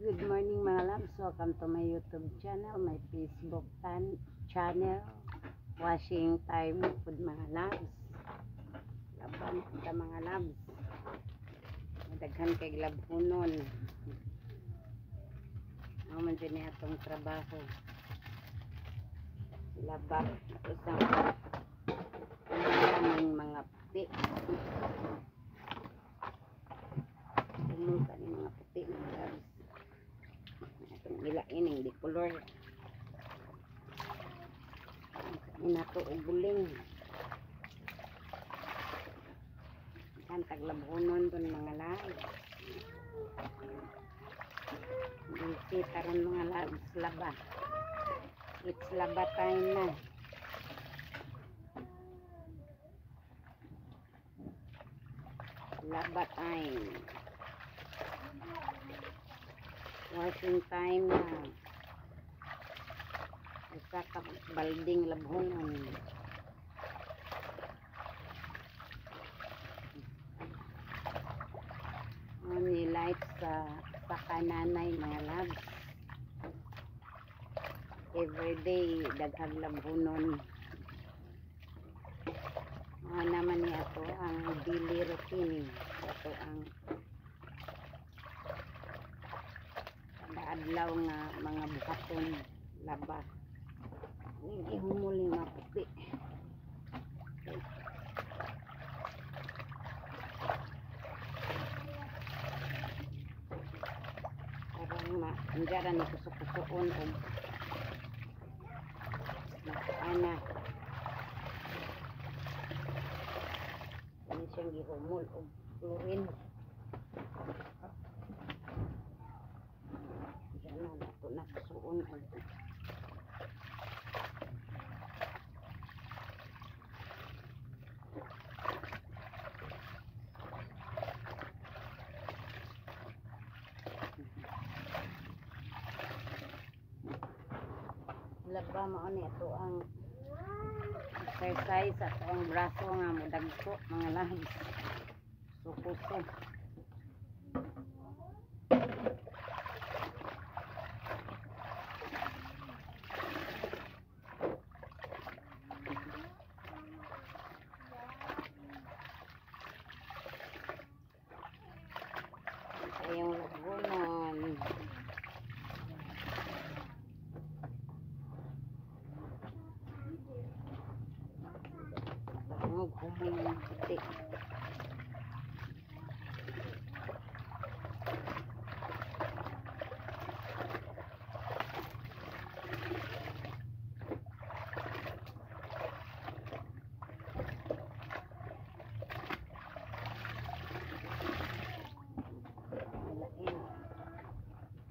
Good morning mga loves. Welcome to my YouTube channel, my Facebook channel. Washing time food mga loves. Laban sa mga loves. Madaghan kay labhunon. Naman din niya itong trabaho. Labak. Tapos ang mga puti. Tumutan yung mga puti mga loves. Itong ilain yung dikolor. Inato o buling. Kan taglabhonon dun mga loves. Hindi taron mga loves laba. It's laba time na. Laba time. Washing time na. Isa ka balding labhonon. Ni light sa kananay mga loves. Everyday daghang labhonon. Naman niya ito ang daily routine. Ito ang adlaw nga mga buhaton laba. Ihumuli mga puti. Parang manjaran ni kusok-kusokon o ana. Ini siyang gihumol o chlorine. Ito na suon o laba mao ni ito ang exercise at ang braso nga mudagko mga lahis sukuso. Yung lagunon humul ng puti.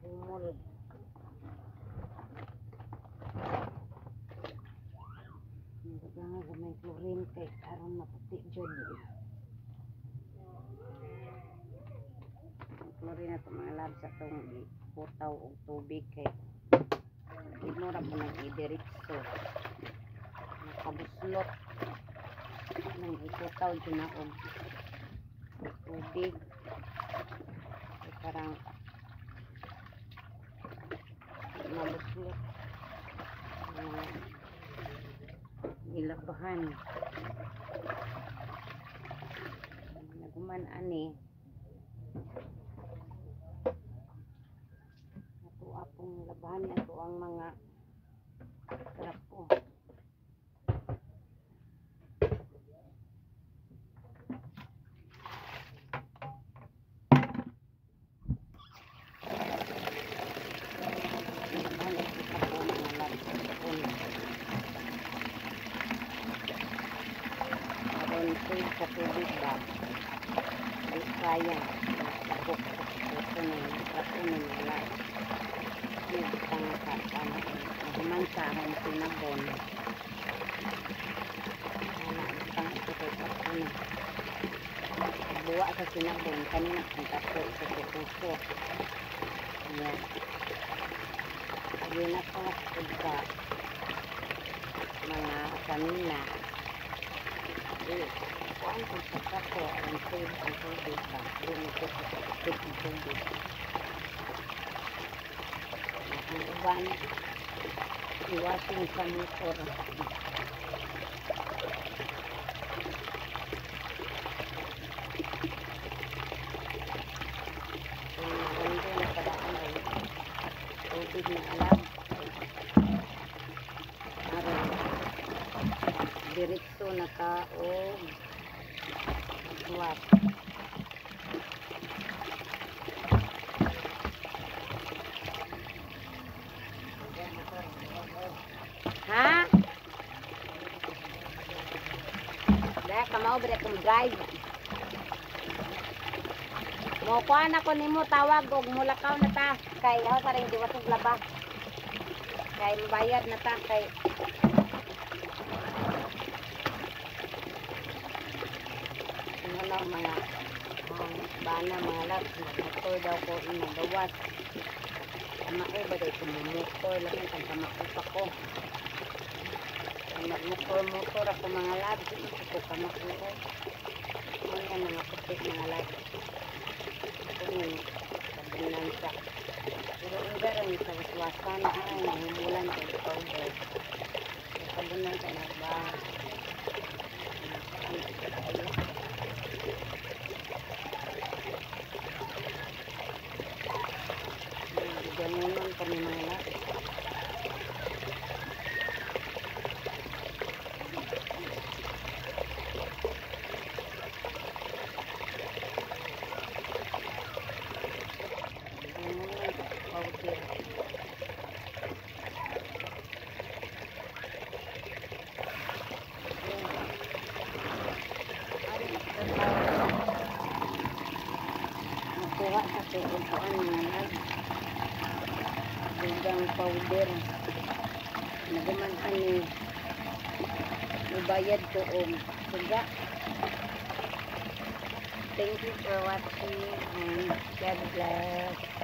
Humul. Nga gamay chlorine kay aron maputi jud. Chlorine na ito mga labs sa itong putaw o tubig kay inura po nang idiritso nakabuslot nang iputaw dyan na og tubig kay parang mabuslot nilabahan naguman ani ato apong labahan ato ang mga trapo. Sa tubig ba ay kaya tapok ito na trapo na nila nagtang kasama mahimansahan sinabon nagtang ito kay trapo na buwa sa sinabon kanina ang tapo sa puso yan yun ako sa mga kanina kuan ko sa kapo ang save ang tubig ba lumikot sa tubig uban. I-washing sa motor. Maganda na paraan ay tubig na alam. Aron diretso na ka o what? Ha? Dahil ka mao bada kong drive. Mo kuha na ko nimo tawag og mulakaw na ta kay ako sa ring diwasog laba. Kay mabayad na ta kay ano mga bana mga laps motor daw ko inagawas. Kamao ba daw ko motor lang ang kamakupa ko. Motor ako mga laps hindi ko kamakupa. Mga mga putik mga laps. Kung kabinan siya. Pero iba rin sa waswasan na ay nahumulan ko sa powder. Kabinan ka na ba? Ganunan kami mga lahat. Nakuha sa tukuan mga lahat. Hanggang powder. Nagaman ni ibayad ko o suga. Thank you for watching and God bless.